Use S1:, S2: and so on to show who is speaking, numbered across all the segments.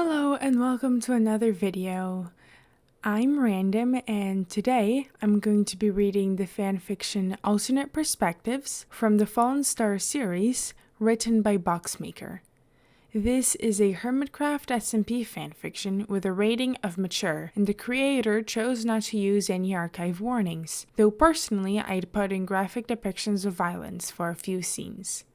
S1: Hello and welcome to another video. I'm Random and today I'm going to be reading the fanfiction Alternate Perspectives from the Fallen Star series written by Boxmaker. This is a Hermitcraft SMP fanfiction with a rating of mature, and the creator chose not to use any archive warnings, though personally I'd put in graphic depictions of violence for a few scenes.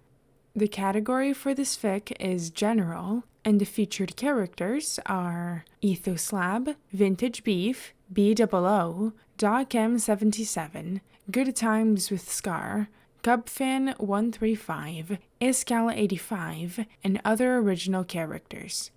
S1: The category for this fic is general, and the featured characters are Etho-slab, Vintage Beef, BOO, DocM77, Good Times with Scar, Cubfan135, Iscal85, and other original characters.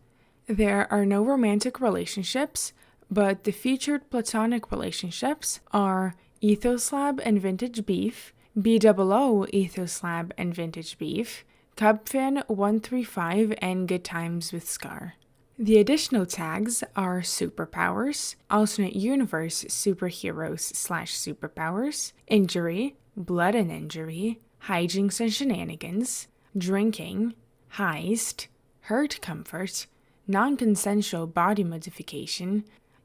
S1: There are no romantic relationships, but the featured platonic relationships are Etho-slab and Vintage Beef, BOO, Etho-slab and Vintage Beef, Cubfan135, and Good Times with Scar. The additional tags are superpowers, alternate universe superheroes/superpowers, injury, blood and injury, hijinks and shenanigans, drinking, heist, hurt comfort, non-consensual body modification,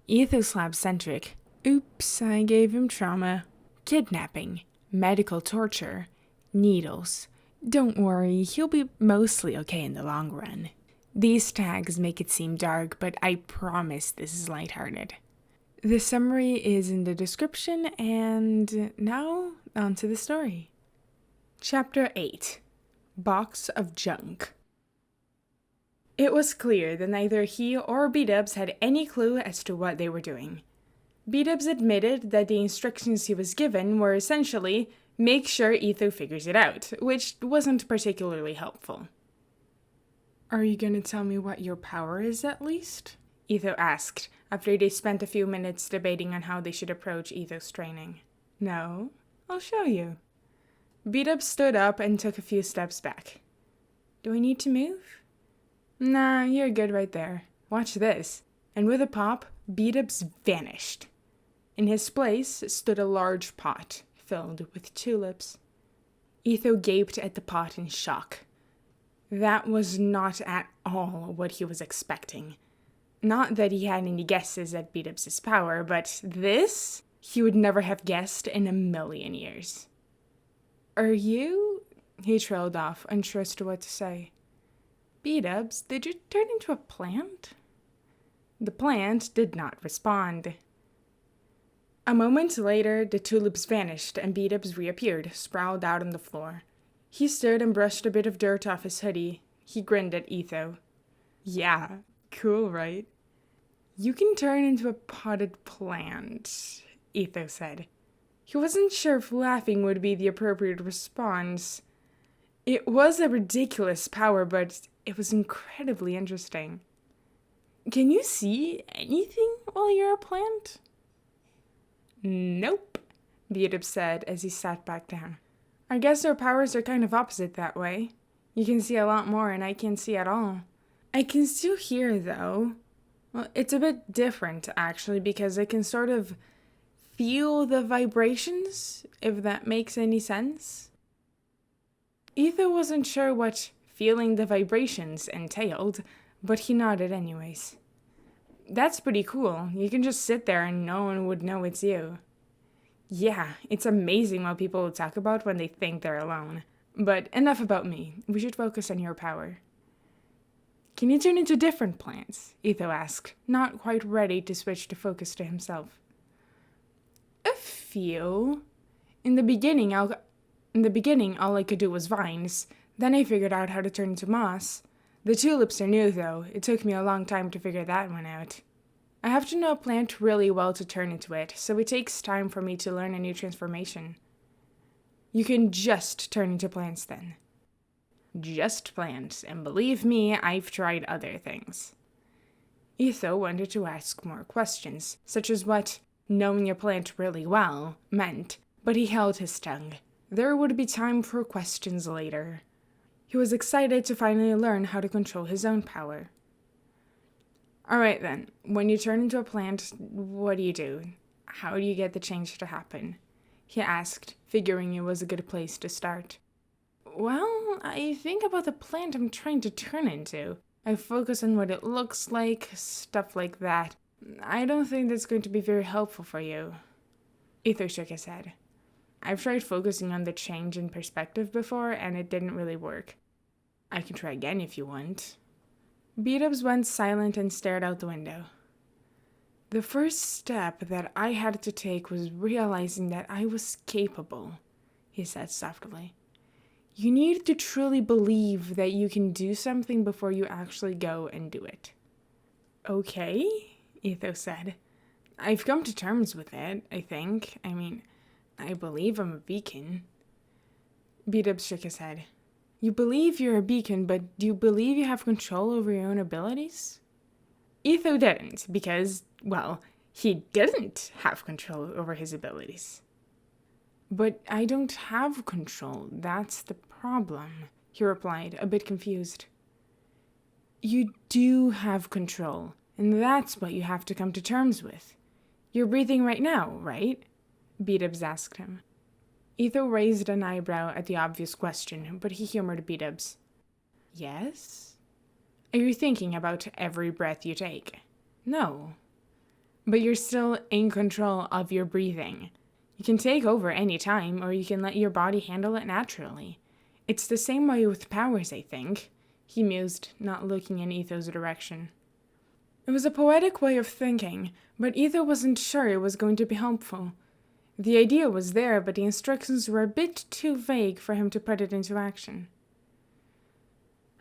S1: Etho-centric, oops, I gave him trauma, kidnapping, medical torture, needles. Don't worry, he'll be mostly okay in the long run. These tags make it seem dark, but I promise this is lighthearted. The summary is in the description, and now on to the story. Chapter 8 Box of Junk. It was clear that neither he or B-Dubs had any clue as to what they were doing. B-Dubs admitted that the instructions he was given were essentially make sure Etho figures it out, which wasn't particularly helpful. Are you going to tell me what your power is at least? Etho asked, after they spent a few minutes debating on how they should approach Etho's training. No, I'll show you. B-Dubs stood up and took a few steps back. Do I need to move? Nah, you're good right there. Watch this. And with a pop, B-Dubs vanished. In his place stood a large pot, filled with tulips. Etho gaped at the pot in shock. That was not at all what he was expecting. Not that he had any guesses at B-Dubs' power, but this he would never have guessed in a million years. Are you? He trailed off, unsure as to what to say. B-Dubs, did you turn into a plant? The plant did not respond. A moment later, the tulips vanished and B-Dubs reappeared, sprawled out on the floor. He stood and brushed a bit of dirt off his hoodie. He grinned at Etho. Yeah, cool, right? You can turn into a potted plant, Etho said. He wasn't sure if laughing would be the appropriate response. It was a ridiculous power, but it was incredibly interesting. Can you see anything while you're a plant? Nope, B-Dubs said as he sat back down. I guess our powers are kind of opposite that way. You can see a lot more and I can't see at all. I can still hear though. Well, it's a bit different actually because I can sort of feel the vibrations, if that makes any sense. Etho wasn't sure what feeling the vibrations entailed, but he nodded anyways. That's pretty cool. You can just sit there and no one would know it's you. Yeah, it's amazing what people will talk about when they think they're alone. But enough about me. We should focus on your power. Can you turn into different plants? Etho asked, not quite ready to switch the focus to himself. A few. In the beginning, all I could do was vines. Then I figured out how to turn into moss. The tulips are new, though. It took me a long time to figure that one out. I have to know a plant really well to turn into it, so it takes time for me to learn a new transformation. You can just turn into plants, then. Just plants, and believe me, I've tried other things. Etho wanted to ask more questions, such as what knowing a plant really well meant, but he held his tongue. There would be time for questions later. He was excited to finally learn how to control his own power. Alright then, when you turn into a plant, what do you do? How do you get the change to happen? He asked, figuring it was a good place to start. Well, I think about the plant I'm trying to turn into. I focus on what it looks like, stuff like that. I don't think that's going to be very helpful for you. Etho shook his head. I've tried focusing on the change in perspective before, and it didn't really work. I can try again if you want. B-dubs went silent and stared out the window. The first step that I had to take was realizing that I was capable, he said softly. You need to truly believe that you can do something before you actually go and do it. Okay, Etho said. I've come to terms with it, I think. I believe I'm a beacon. B-dubs shook his head. You believe you're a beacon, but do you believe you have control over your own abilities? Etho didn't, because, well, he didn't have control over his abilities. But I don't have control, that's the problem, he replied, a bit confused. You do have control, and that's what you have to come to terms with. You're breathing right now, right? B-dubs asked him. Etho raised an eyebrow at the obvious question, but he humored B-dubs. Yes? Are you thinking about every breath you take? No. But you're still in control of your breathing. You can take over any time, or you can let your body handle it naturally. It's the same way with powers, I think, he mused, not looking in Etho's direction. It was a poetic way of thinking, but Etho wasn't sure it was going to be helpful. The idea was there, but the instructions were a bit too vague for him to put it into action.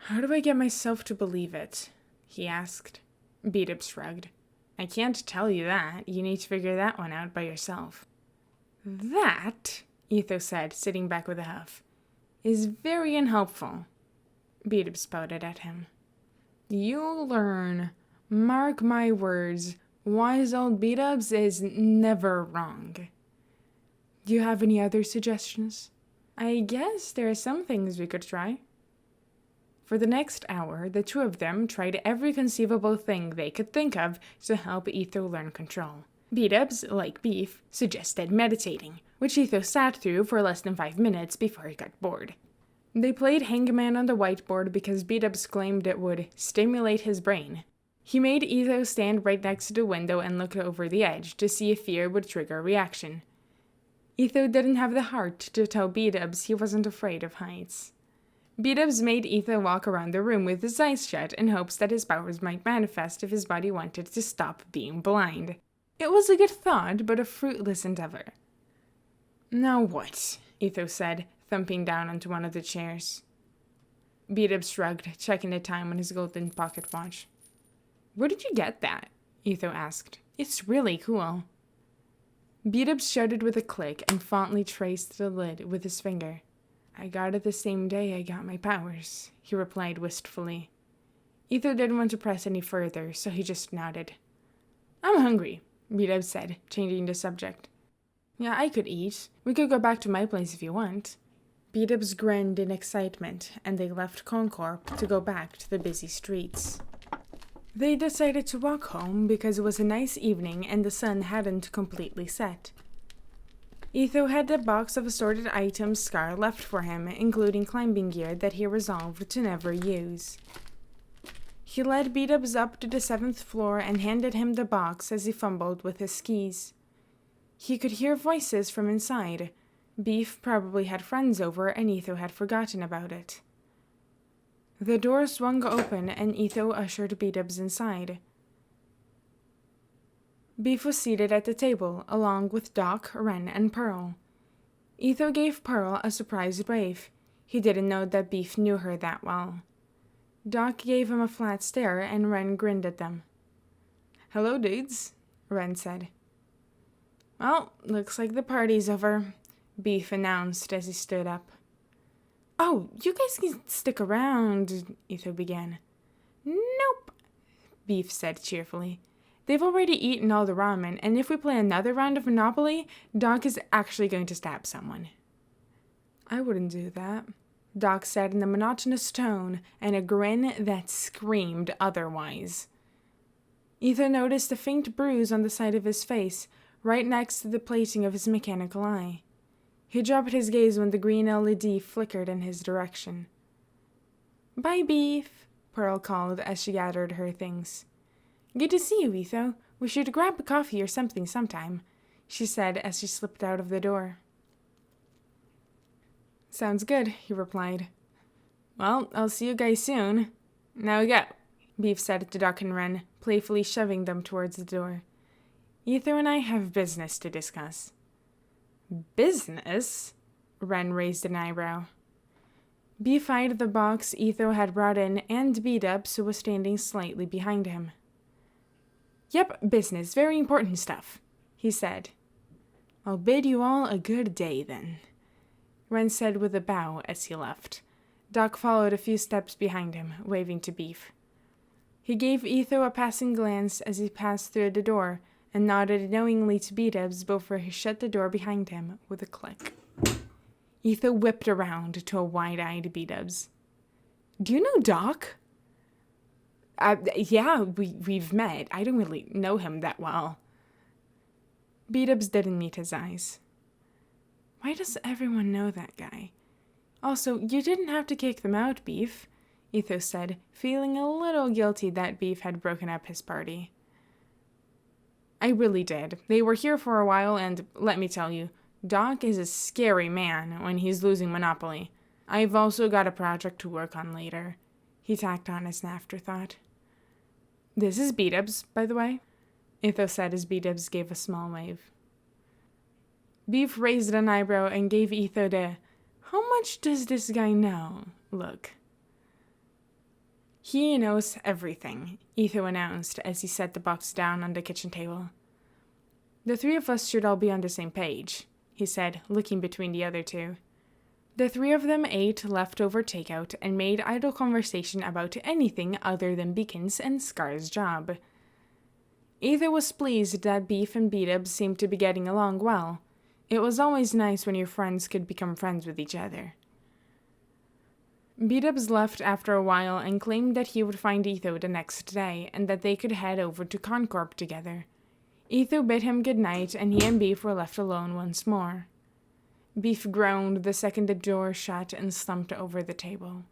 S1: How do I get myself to believe it? He asked. B-dubs shrugged. I can't tell you that. You need to figure that one out by yourself. That, Etho said, sitting back with a huff, is very unhelpful. B-dubs spouted at him. You'll learn. Mark my words. Wise old B-dubs is never wrong. Do you have any other suggestions? I guess there are some things we could try. For the next hour, the two of them tried every conceivable thing they could think of to help Etho learn control. B-dubs, like Beef, suggested meditating, which Etho sat through for less than 5 minutes before he got bored. They played hangman on the whiteboard because B-dubs claimed it would stimulate his brain. He made Etho stand right next to the window and look over the edge to see if fear would trigger a reaction. Etho didn't have the heart to tell B-dubs he wasn't afraid of heights. B-dubs made Etho walk around the room with his eyes shut in hopes that his powers might manifest if his body wanted to stop being blind. It was a good thought, but a fruitless endeavor. Now what? Etho said, thumping down onto one of the chairs. B-dubs shrugged, checking the time on his golden pocket watch. Where did you get that? Etho asked. It's really cool. B-dubs shuddered with a click and fondly traced the lid with his finger. I got it the same day I got my powers, he replied wistfully. Etho didn't want to press any further, so he just nodded. I'm hungry, B-dubs said, changing the subject. Yeah, I could eat. We could go back to my place if you want. B-dubs grinned in excitement, and they left Concorp to go back to the busy streets. They decided to walk home because it was a nice evening and the sun hadn't completely set. Etho had a box of assorted items Scar left for him, including climbing gear that he resolved to never use. He led B-dubs up to the 7th floor and handed him the box as he fumbled with his skis. He could hear voices from inside. Beef probably had friends over and Etho had forgotten about it. The door swung open and Etho ushered B-dubs inside. Beef was seated at the table, along with Doc, Ren, and Pearl. Etho gave Pearl a surprised wave. He didn't know that Beef knew her that well. Doc gave him a flat stare and Ren grinned at them. Hello, dudes, Ren said. Well, looks like the party's over, Beef announced as he stood up. Oh, you guys can stick around, Etho began. Nope, Beef said cheerfully. They've already eaten all the ramen, and if we play another round of Monopoly, Doc is actually going to stab someone. I wouldn't do that, Doc said in a monotonous tone and a grin that screamed otherwise. Etho noticed a faint bruise on the side of his face, right next to the plating of his mechanical eye. He dropped his gaze when the green LED flickered in his direction. Bye, Beef, Pearl called as she gathered her things. Good to see you, Etho. We should grab a coffee or something sometime, she said as she slipped out of the door. Sounds good, he replied. Well, I'll see you guys soon. Now go, Beef said to Duck and Wren, playfully shoving them towards the door. Etho and I have business to discuss. Business? Wren raised an eyebrow. Beef eyed the box Etho had brought in and B-Dubs, who was standing slightly behind him. Yep, business, very important stuff, he said. I'll bid you all a good day, then, Wren said with a bow as he left. Duck followed a few steps behind him, waving to Beef. He gave Etho a passing glance as he passed through the door, and nodded knowingly to B-Dubs before he shut the door behind him with a click. Etho whipped around to a wide-eyed B-Dubs. Do you know Doc? Yeah, we've met. I don't really know him that well. B-Dubs didn't meet his eyes. Why does everyone know that guy? Also, you didn't have to kick them out, Beef, Etho said, feeling a little guilty that Beef had broken up his party. I really did. They were here for a while, and let me tell you, Doc is a scary man when he's losing Monopoly. I've also got a project to work on later, he tacked on as an afterthought. This is B-Dubs, by the way, Etho said as B-Dubs gave a small wave. Beef raised an eyebrow and gave Etho the, how much does this guy know? Look. He knows everything, Etho announced as he set the box down on the kitchen table. The three of us should all be on the same page, he said, looking between the other two. The three of them ate leftover takeout and made idle conversation about anything other than Beacon's and Scar's job. Etho was pleased that Beef and B-Dubs seemed to be getting along well. It was always nice when your friends could become friends with each other. B-Dubs left after a while and claimed that he would find Etho the next day and that they could head over to Concorp together. Etho bid him good night and he and Beef were left alone once more. Beef groaned the second the door shut and slumped over the table.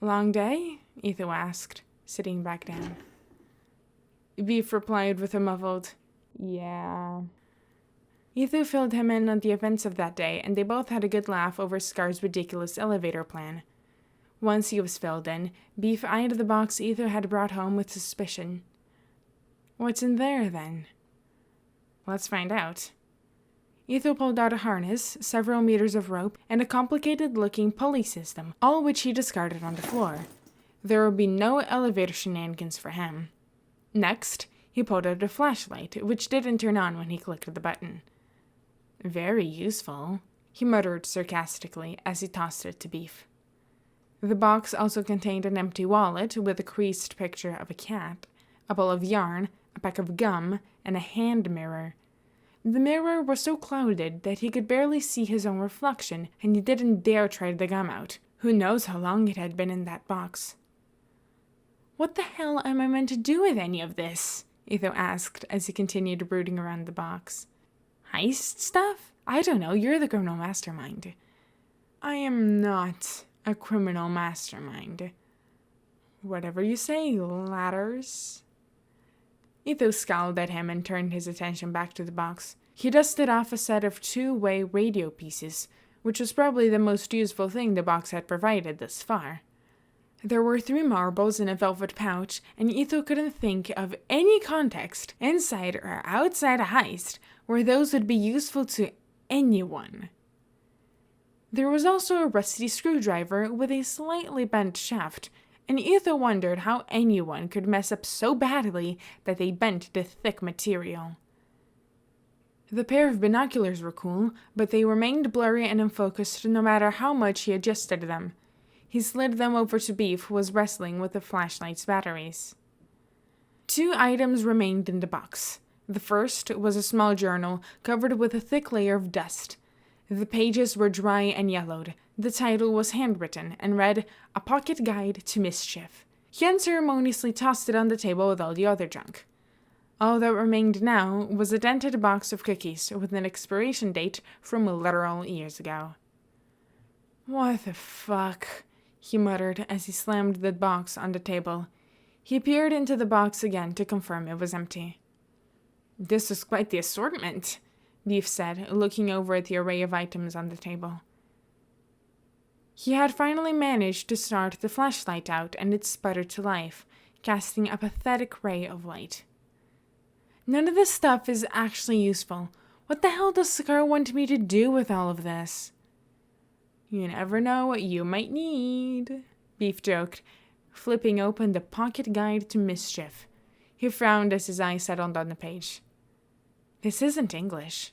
S1: Long day? Etho asked, sitting back down. Beef replied with a muffled, yeah. Etho filled him in on the events of that day, and they both had a good laugh over Scar's ridiculous elevator plan. Once he was filled in, Beef eyed the box Etho had brought home with suspicion. What's in there, then? Let's find out. Etho pulled out a harness, several meters of rope, and a complicated-looking pulley system, all which he discarded on the floor. There would be no elevator shenanigans for him. Next, he pulled out a flashlight, which didn't turn on when he clicked the button. Very useful, he muttered sarcastically as he tossed it to Beef. The box also contained an empty wallet with a creased picture of a cat, a ball of yarn, a pack of gum, and a hand mirror. The mirror was so clouded that he could barely see his own reflection, and he didn't dare try the gum out. Who knows how long it had been in that box? What the hell am I meant to do with any of this? Etho asked as he continued brooding around the box. Heist stuff? I don't know, you're the criminal mastermind. I am not a criminal mastermind. Whatever you say, Ladders. Etho scowled at him and turned his attention back to the box. He dusted off a set of two-way radio pieces, which was probably the most useful thing the box had provided thus far. There were 3 marbles in a velvet pouch, and Etho couldn't think of any context, inside or outside a heist, where those would be useful to anyone. There was also a rusty screwdriver with a slightly bent shaft, and Etho wondered how anyone could mess up so badly that they bent the thick material. The pair of binoculars were cool, but they remained blurry and unfocused no matter how much he adjusted them. He slid them over to Beef, who was wrestling with the flashlight's batteries. 2 items remained in the box. The first was a small journal covered with a thick layer of dust. The pages were dry and yellowed. The title was handwritten and read, A Pocket Guide to Mischief. He unceremoniously tossed it on the table with all the other junk. All that remained now was a dented box of cookies with an expiration date from literal years ago. What the fuck? he muttered as he slammed the box on the table. He peered into the box again to confirm it was empty. "This is quite the assortment," Beef said, looking over at the array of items on the table. He had finally managed to start the flashlight out, and it sputtered to life, casting a pathetic ray of light. "None of this stuff is actually useful. What the hell does Scar want me to do with all of this?" "You never know what you might need," Beef joked, flipping open the Pocket Guide to Mischief. He frowned as his eyes settled on the page. "This isn't English."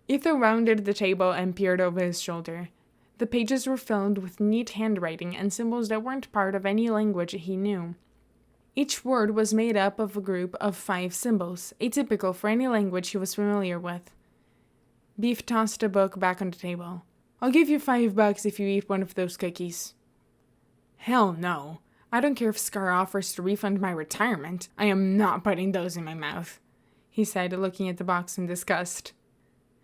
S1: Etho rounded the table and peered over his shoulder. The pages were filled with neat handwriting and symbols that weren't part of any language he knew. Each word was made up of a group of 5 symbols, atypical for any language he was familiar with. Beef tossed the book back on the table. "I'll give you $5 if you eat one of those cookies." "Hell no. I don't care if Scar offers to refund my retirement. I am not putting those in my mouth," he said, looking at the box in disgust.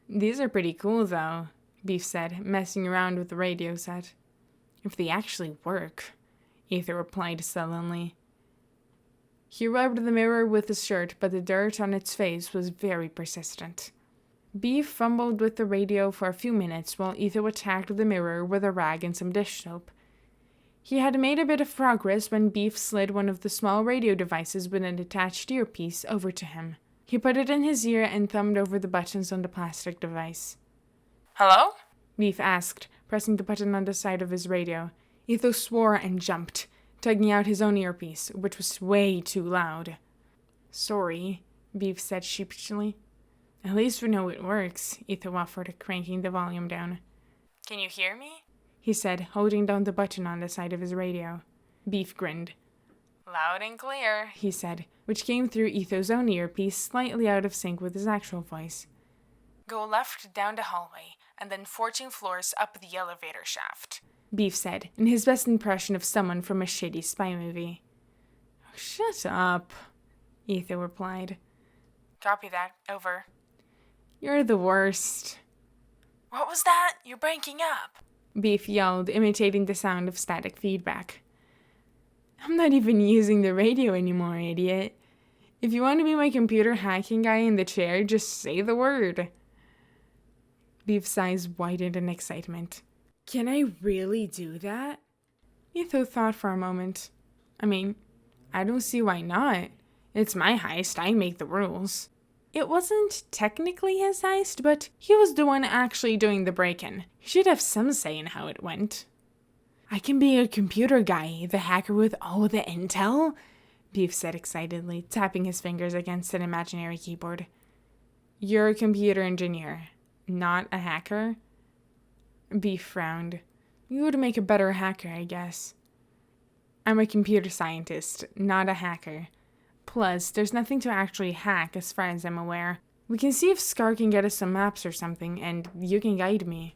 S1: "These are pretty cool, though," Beef said, messing around with the radio set. "If they actually work," Etho replied sullenly. He rubbed the mirror with his shirt, but the dirt on its face was very persistent. Beef fumbled with the radio for a few minutes while Etho attacked the mirror with a rag and some dish soap. He had made a bit of progress when Beef slid one of the small radio devices with an attached earpiece over to him. He put it in his ear and thumbed over the buttons on the plastic device. "Hello?" Beef asked, pressing the button on the side of his radio. Etho swore and jumped, tugging out his own earpiece, which was way too loud. "Sorry," Beef said sheepishly. "At least we know it works," Etho offered, cranking the volume down. "Can you hear me?" he said, holding down the button on the side of his radio. Beef grinned. "Loud and clear," he said, which came through Etho's own earpiece, slightly out of sync with his actual voice. "Go left down the hallway, and then 14 floors up the elevator shaft," Beef said, in his best impression of someone from a shitty spy movie. "Shut up," Etho replied. "Copy that. Over." "You're the worst." "What was that? You're breaking up," Beef yelled, imitating the sound of static feedback. "I'm not even using the radio anymore, idiot. If you want to be my computer hacking guy in the chair, just say the word." Beef's eyes widened in excitement. "Can I really do that?" Etho thought for a moment. "I mean, I don't see why not. It's my heist, I make the rules." It wasn't technically his heist, but he was the one actually doing the break-in. He should have some say in how it went. "I can be a computer guy, the hacker with all the intel," Beef said excitedly, tapping his fingers against an imaginary keyboard. "You're a computer engineer, not a hacker?" Beef frowned. "You would make a better hacker, I guess." "I'm a computer scientist, not a hacker. Plus, there's nothing to actually hack as far as I'm aware. We can see if Scar can get us some maps or something, and you can guide me."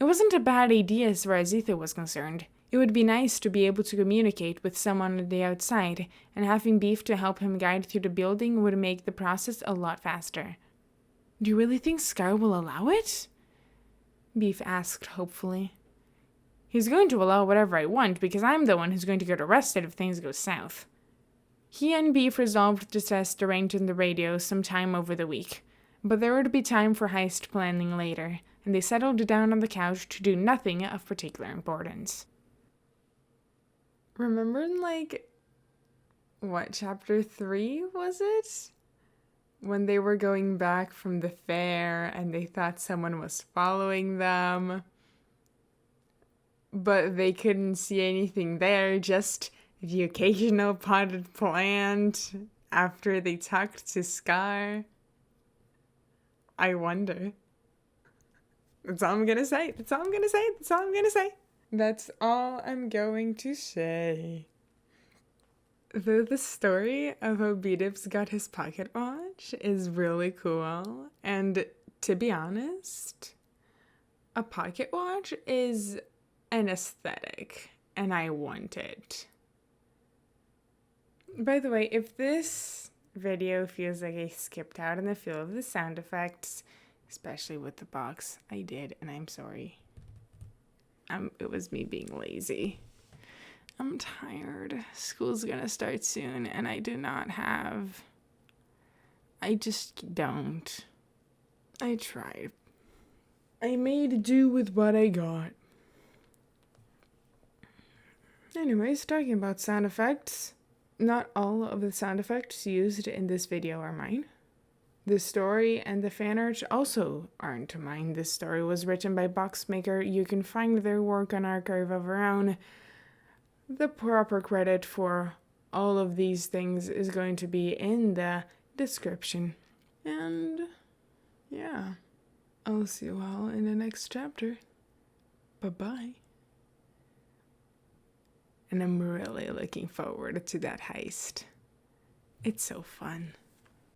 S1: It wasn't a bad idea as far as Etho was concerned. It would be nice to be able to communicate with someone on the outside, and having Beef to help him guide through the building would make the process a lot faster. "Do you really think Scar will allow it?" Beef asked hopefully. "He's going to allow whatever I want, because I'm the one who's going to get arrested if things go south." He and Beef resolved to test the range on the radio sometime over the week, but there would be time for heist planning later, and they settled down on the couch to do nothing of particular importance. Remember chapter 3 was it? When they were going back from the fair and they thought someone was following them, but they couldn't see anything there, just the occasional potted plant after they talked to Scar. I wonder. That's all I'm gonna say. That's all I'm gonna say. That's all I'm gonna say. That's all I'm going to say. Though the story of how B-Dips got his pocket watch is really cool, and to be honest, a pocket watch is an aesthetic, and I want it. By the way, if this video feels like I skipped out on the feel of the sound effects, especially with the box, I did, and I'm sorry. It was me being lazy. I'm tired. School's gonna start soon, and I just don't. I tried. I made do with what I got. Anyways, talking about sound effects. Not all of the sound effects used in this video are mine. The story and the fan art also aren't mine. This story was written by Boxmaker. You can find their work on Archive of Our Own. The proper credit for all of these things is going to be in the description. And yeah, I'll see you all in the next chapter. Bye-bye. And I'm really looking forward to that heist. It's so fun.